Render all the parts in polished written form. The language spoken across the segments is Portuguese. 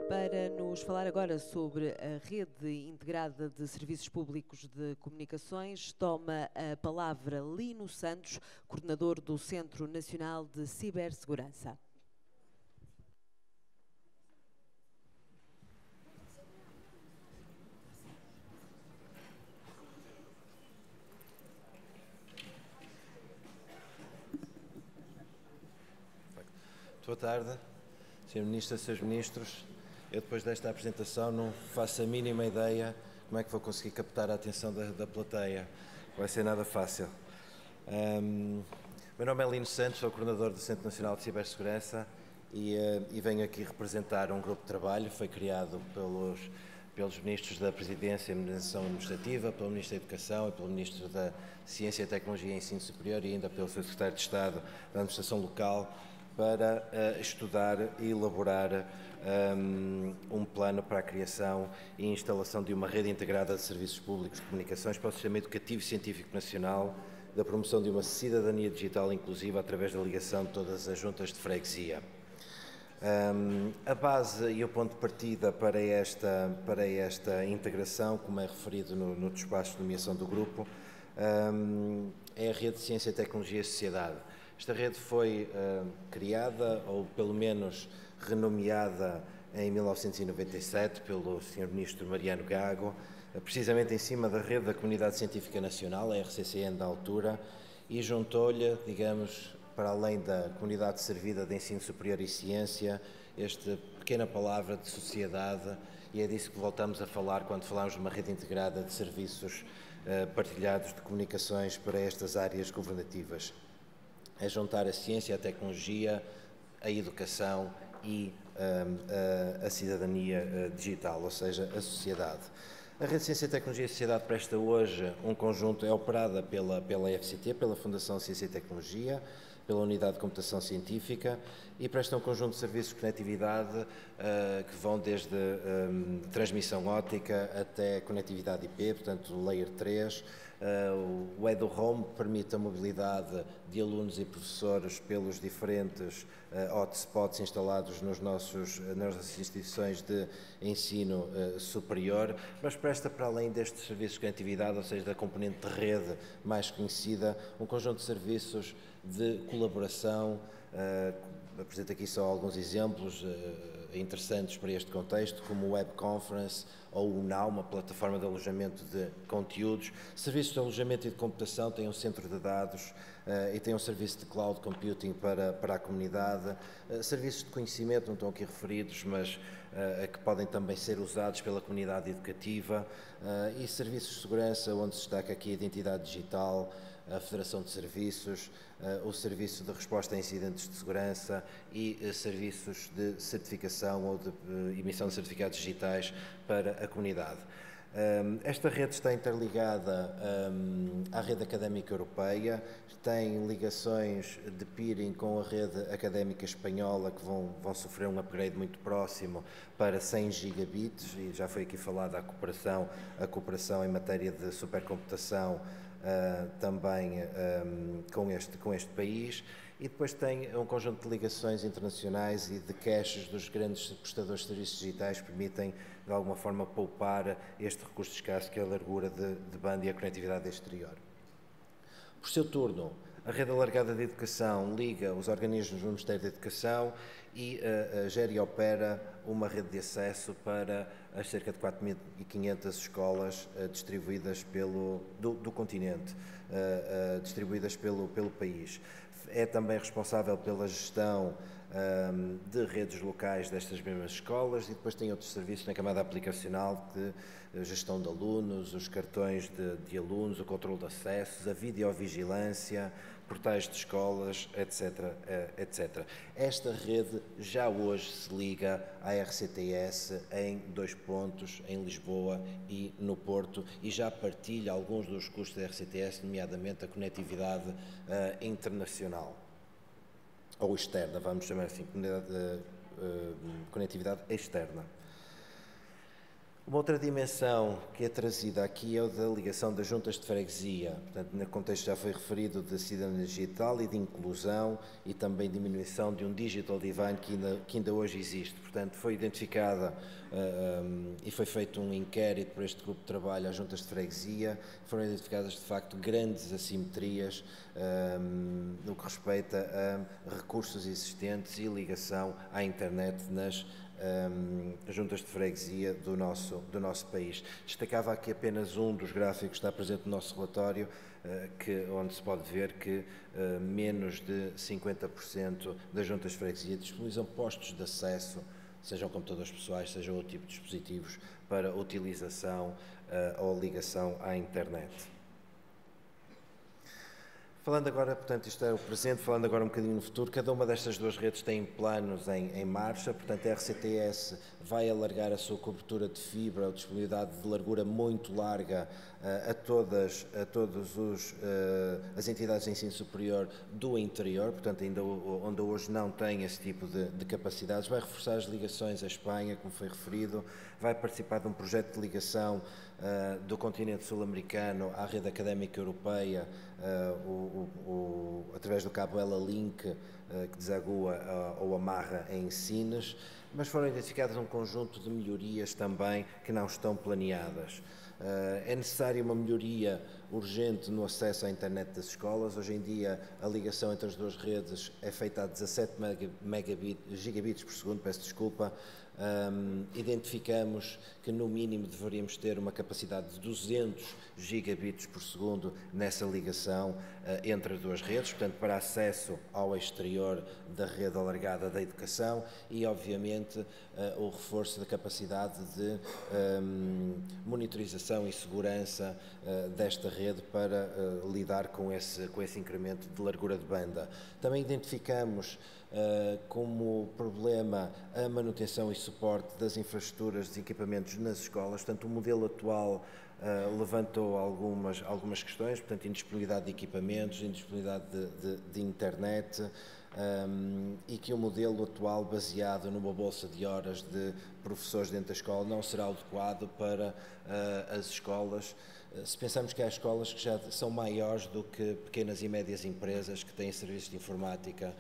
Para nos falar agora sobre a rede integrada de serviços públicos de comunicações, toma a palavra Lino Santos, coordenador do Centro Nacional de Cibersegurança. Boa tarde, Sr. Ministro, Srs. Ministros. Eu, depois desta apresentação, não faço a mínima ideia como é que vou conseguir captar a atenção da plateia. Não vai ser nada fácil. Meu nome é Lino Santos, sou coordenador do Centro Nacional de Cibersegurança e venho aqui representar um grupo de trabalho que foi criado pelos Ministros da Presidência e Administração Administrativa, pelo Ministro da Educação e pelo Ministro da Ciência, Tecnologia e Ensino Superior e ainda pelo Sr. Secretário de Estado da Administração Local, para estudar e elaborar um plano para a criação e instalação de uma rede integrada de serviços públicos de comunicações para o Sistema Educativo e Científico Nacional, da promoção de uma cidadania digital inclusiva através da ligação de todas as juntas de freguesia. A base e o ponto de partida para esta integração, como é referido no despacho de nomeação do grupo, é a Rede de Ciência, Tecnologia e Sociedade. Esta rede foi criada, ou pelo menos renomeada, em 1997 pelo Sr. Ministro Mariano Gago, precisamente em cima da rede da Comunidade Científica Nacional, a RCCN da altura, e juntou-lhe, digamos, para além da comunidade servida de ensino superior e ciência, esta pequena palavra de sociedade, e é disso que voltamos a falar quando falamos de uma rede integrada de serviços partilhados de comunicações para estas áreas governativas. É juntar a ciência, a tecnologia, a educação e a cidadania digital, ou seja, a sociedade. A Rede de Ciência, Tecnologia e Sociedade presta hoje um conjunto, é operada pela FCT, pela Fundação Ciência e Tecnologia, pela Unidade de Computação Científica, e presta um conjunto de serviços de conectividade que vão desde transmissão óptica até conectividade IP, portanto Layer 3. O EduHome permite a mobilidade de alunos e professores pelos diferentes hotspots instalados nas nossas instituições de ensino superior, mas presta, para além destes serviços de conectividade, ou seja, da componente de rede mais conhecida, um conjunto de serviços de colaboração. Apresento aqui só alguns exemplos interessantes para este contexto, como o Web Conference ou o Now, uma plataforma de alojamento de conteúdos. Serviços de alojamento e de computação têm um centro de dados e têm um serviço de cloud computing para a comunidade. Serviços de conhecimento, não estão aqui referidos, mas que podem também ser usados pela comunidade educativa. E serviços de segurança, onde se destaca aqui a identidade digital, a Federação de Serviços, o Serviço de Resposta a Incidentes de Segurança e serviços de certificação ou de emissão de certificados digitais para a comunidade. Esta rede está interligada à rede académica europeia, tem ligações de peering com a rede académica espanhola, que vão sofrer um upgrade muito próximo para 100 gigabits, e já foi aqui falada a cooperação em matéria de supercomputação também com este país, e depois tem um conjunto de ligações internacionais e de caches dos grandes prestadores de serviços digitais que permitem, de alguma forma, poupar este recurso escasso que é a largura de banda e a conectividade exterior. Por seu turno, a rede alargada de educação liga os organismos do Ministério da Educação e gera e opera uma rede de acesso para as cerca de 4.500 escolas distribuídas do continente, distribuídas pelo país. É também responsável pela gestão de redes locais destas mesmas escolas, e depois tem outros serviços na camada aplicacional, de gestão de alunos, os cartões de alunos, o controle de acessos, a videovigilância, portais de escolas, etc, etc. Esta rede já hoje se liga à RCTS em 2 pontos, em Lisboa e no Porto, e já partilha alguns dos custos da RCTS, nomeadamente a conectividade internacional, ou externa, vamos chamar assim, conectividade externa. Uma outra dimensão que é trazida aqui é o da ligação das juntas de freguesia. Portanto, no contexto já foi referido da cidadania digital e de inclusão e também diminuição de um digital divide que ainda hoje existe. Portanto, foi identificada e foi feito um inquérito por este grupo de trabalho às juntas de freguesia. Foram identificadas, de facto, grandes assimetrias no que respeita a recursos existentes e ligação à internet nas juntas de freguesia do nosso país. Destacava aqui apenas um dos gráficos que está presente no nosso relatório, onde se pode ver que menos de 50% das juntas de freguesia disponibilizam postos de acesso, sejam computadores pessoais, sejam outro tipo de dispositivos, para utilização ou ligação à internet. Falando agora, portanto, isto é o presente, falando agora um bocadinho no futuro, cada uma destas duas redes tem planos em marcha, portanto a RCTS vai alargar a sua cobertura de fibra, a disponibilidade de largura muito larga a todas as entidades de ensino superior do interior, portanto ainda onde hoje não tem esse tipo de capacidades, vai reforçar as ligações à Espanha, como foi referido, vai participar de um projeto de ligação do continente sul-americano à rede académica europeia, através do cabo Ela-Link, que desagua ou amarra em Sines, mas foram identificadas um conjunto de melhorias também que não estão planeadas. É necessária uma melhoria urgente no acesso à internet das escolas. Hoje em dia a ligação entre as duas redes é feita a 17 gigabits por segundo, peço desculpa. Identificamos que no mínimo deveríamos ter uma capacidade de 200 gigabits por segundo nessa ligação entre as duas redes, portanto para acesso ao exterior da rede alargada da educação e obviamente o reforço da capacidade de monitorização e segurança desta rede para lidar com esse incremento de largura de banda. Também identificamos como problema a manutenção e suporte das infraestruturas, dos equipamentos nas escolas. Portanto, o modelo atual levantou algumas questões, portanto, indisponibilidade de equipamentos, indisponibilidade de internet, e que o modelo atual, baseado numa bolsa de horas de professores dentro da escola, não será adequado para as escolas. Se pensarmos que há escolas que já são maiores do que pequenas e médias empresas que têm serviços de informática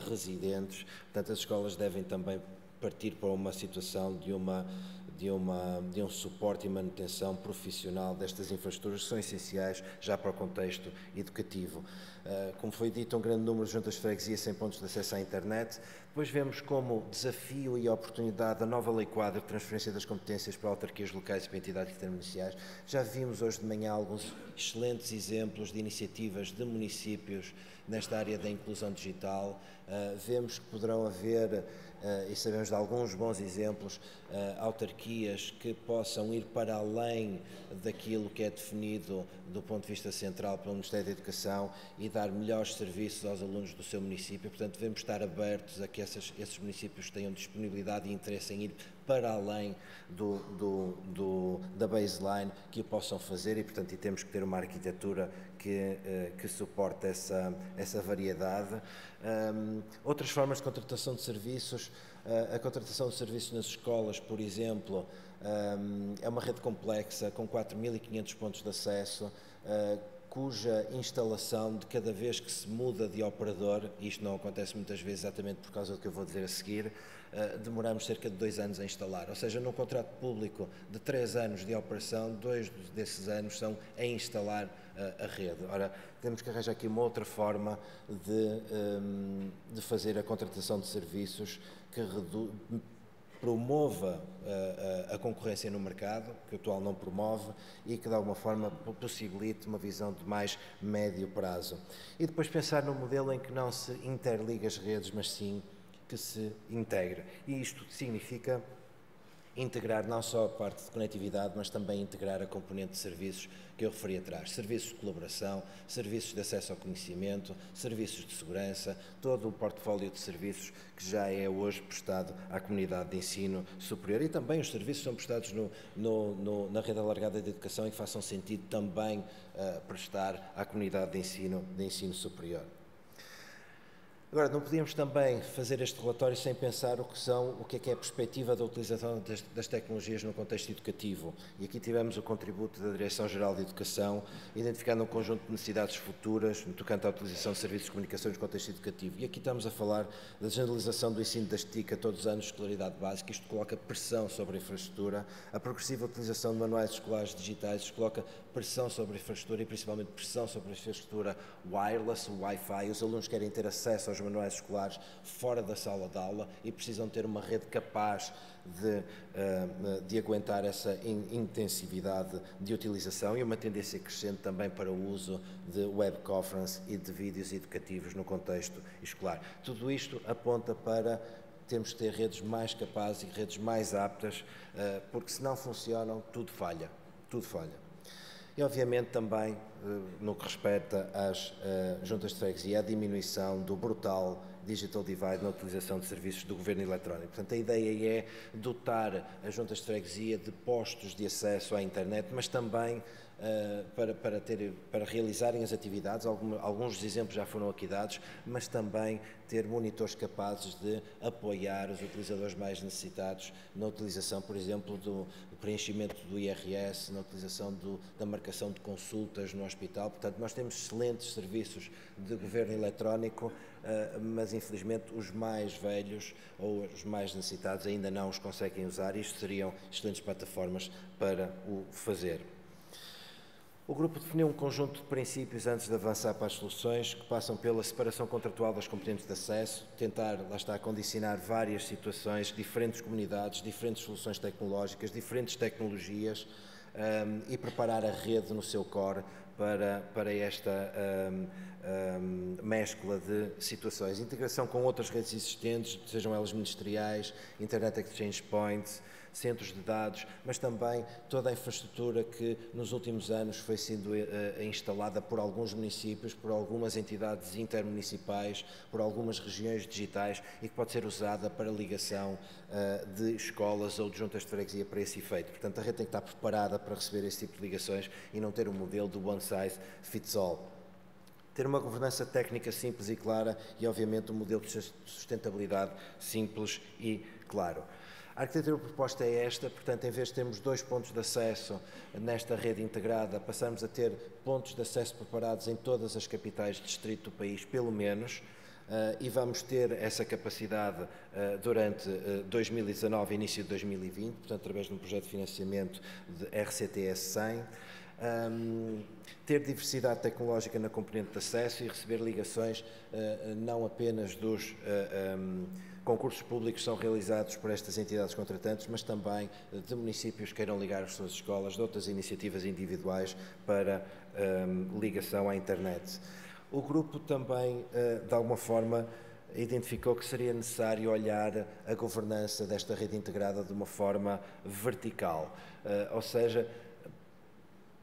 residentes, portanto as escolas devem também partir para uma situação de um suporte e manutenção profissional destas infraestruturas que são essenciais já para o contexto educativo. Como foi dito, um grande número de juntas de freguesia sem pontos de acesso à internet. Depois vemos como desafio e oportunidade a nova Lei Quadro de transferência das competências para autarquias locais e para entidades intermunicipais. Já vimos hoje de manhã alguns excelentes exemplos de iniciativas de municípios nesta área da inclusão digital. Vemos que poderão haver, e sabemos de alguns bons exemplos, autarquias que possam ir para além daquilo que é definido do ponto de vista central pelo Ministério da Educação e dar melhores serviços aos alunos do seu município. Portanto, devemos estar abertos a que esses municípios tenham disponibilidade e interesse em ir para além da baseline, que o possam fazer e, portanto, temos que ter uma arquitetura que suporte essa variedade. Outras formas de contratação de serviços, a contratação de serviços nas escolas, por exemplo, é uma rede complexa com 4.500 pontos de acesso, cuja instalação, de cada vez que se muda de operador, e isto não acontece muitas vezes exatamente por causa do que eu vou dizer a seguir, demoramos cerca de 2 anos a instalar. Ou seja, num contrato público de 3 anos de operação, 2 desses anos são a instalar a rede. Ora, temos que arranjar aqui uma outra forma de fazer a contratação de serviços que promova a concorrência no mercado, que o atual não promove, e que de alguma forma possibilite uma visão de mais médio prazo. E depois pensar num modelo em que não se interliga as redes, mas sim que se integra. E isto significa integrar não só a parte de conectividade, mas também integrar a componente de serviços que eu referi atrás. Serviços de colaboração, serviços de acesso ao conhecimento, serviços de segurança, todo o portfólio de serviços que já é hoje prestado à comunidade de ensino superior e também os serviços que são prestados na rede alargada de educação e que façam sentido também prestar à comunidade de ensino superior. Agora, não podíamos também fazer este relatório sem pensar o que é a perspectiva da utilização das tecnologias no contexto educativo. E aqui tivemos o contributo da Direção-Geral de Educação, identificando um conjunto de necessidades futuras no tocante à utilização de serviços de comunicação no contexto educativo. E aqui estamos a falar da generalização do ensino das TIC a todos os anos de escolaridade básica. Isto coloca pressão sobre a infraestrutura. A progressiva utilização de manuais escolares digitais coloca pressão sobre a infraestrutura e principalmente pressão sobre a infraestrutura wireless, o Wi-Fi. Os alunos querem ter acesso aos manuais escolares fora da sala de aula e precisam ter uma rede capaz de aguentar essa intensividade de utilização e uma tendência crescente também para o uso de webconference e de vídeos educativos no contexto escolar. Tudo isto aponta para termos que ter redes mais capazes e redes mais aptas, porque se não funcionam, tudo falha. Tudo falha. E, obviamente, também, no que respeita às juntas de freguesia, a diminuição do brutal digital divide na utilização de serviços do governo eletrónico. Portanto, a ideia é dotar as juntas de freguesia de postos de acesso à internet, mas também para realizarem as atividades, alguns dos exemplos já foram aqui dados, mas também ter monitores capazes de apoiar os utilizadores mais necessitados na utilização, por exemplo, do preenchimento do IRS, na utilização da marcação de consultas no hospital. Portanto, nós temos excelentes serviços de governo eletrónico, mas infelizmente os mais velhos ou os mais necessitados ainda não os conseguem usar. Isto seriam excelentes plataformas para o fazer. O grupo definiu um conjunto de princípios antes de avançar para as soluções, que passam pela separação contratual das competentes de acesso, tentar, lá está, condicionar várias situações, diferentes comunidades, diferentes soluções tecnológicas, diferentes tecnologias e preparar a rede no seu core para esta mescla de situações. Integração com outras redes existentes, sejam elas ministeriais, Internet Exchange Points, centros de dados, mas também toda a infraestrutura que nos últimos anos foi sendo instalada por alguns municípios, por algumas entidades intermunicipais, por algumas regiões digitais e que pode ser usada para ligação de escolas ou de juntas de freguesia para esse efeito. Portanto, a rede tem que estar preparada para receber esse tipo de ligações e não ter um modelo do one size fits all. Ter uma governança técnica simples e clara e, obviamente, um modelo de sustentabilidade simples e claro. A arquitetura proposta é esta, portanto, em vez de termos 2 pontos de acesso nesta rede integrada, passamos a ter pontos de acesso preparados em todas as capitais de distrito do país, pelo menos, e vamos ter essa capacidade durante 2019 e início de 2020, portanto, através de um projeto de financiamento de RCTS 100. Ter diversidade tecnológica na componente de acesso e receber ligações não apenas dos concursos públicos que são realizados por estas entidades contratantes, mas também de municípios que queiram ligar as suas escolas, de outras iniciativas individuais para ligação à internet. O grupo também, de alguma forma, identificou que seria necessário olhar a governança desta rede integrada de uma forma vertical, ou seja,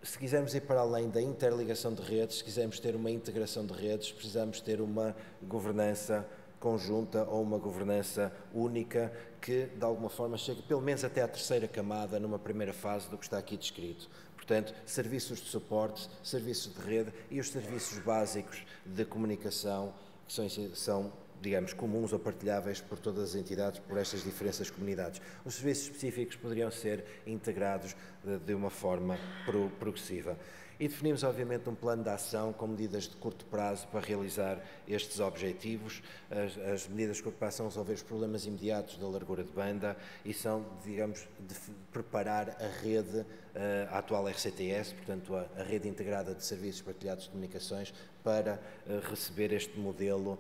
se quisermos ir para além da interligação de redes, se quisermos ter uma integração de redes, precisamos ter uma governança conjunta ou uma governança única que, de alguma forma, chegue pelo menos até à terceira camada numa primeira fase do que está aqui descrito. Portanto, serviços de suporte, serviços de rede e os serviços básicos de comunicação que são digamos, comuns ou partilháveis por todas as entidades, por estas diferentes comunidades. Os serviços específicos poderiam ser integrados de uma forma progressiva. E definimos, obviamente, um plano de ação com medidas de curto prazo para realizar estes objetivos. As medidas de curto prazo são resolver os problemas imediatos da largura de banda e são, digamos, de preparar a rede, a atual RCTS, portanto, a rede integrada de serviços partilhados de comunicações, para receber este modelo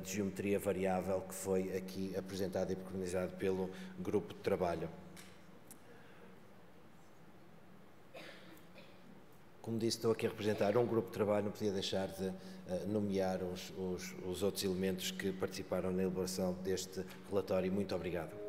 de geometria variável que foi aqui apresentado e preconizado pelo grupo de trabalho. Como disse, estou aqui a representar um grupo de trabalho, não podia deixar de nomear os outros elementos que participaram na elaboração deste relatório. Muito obrigado.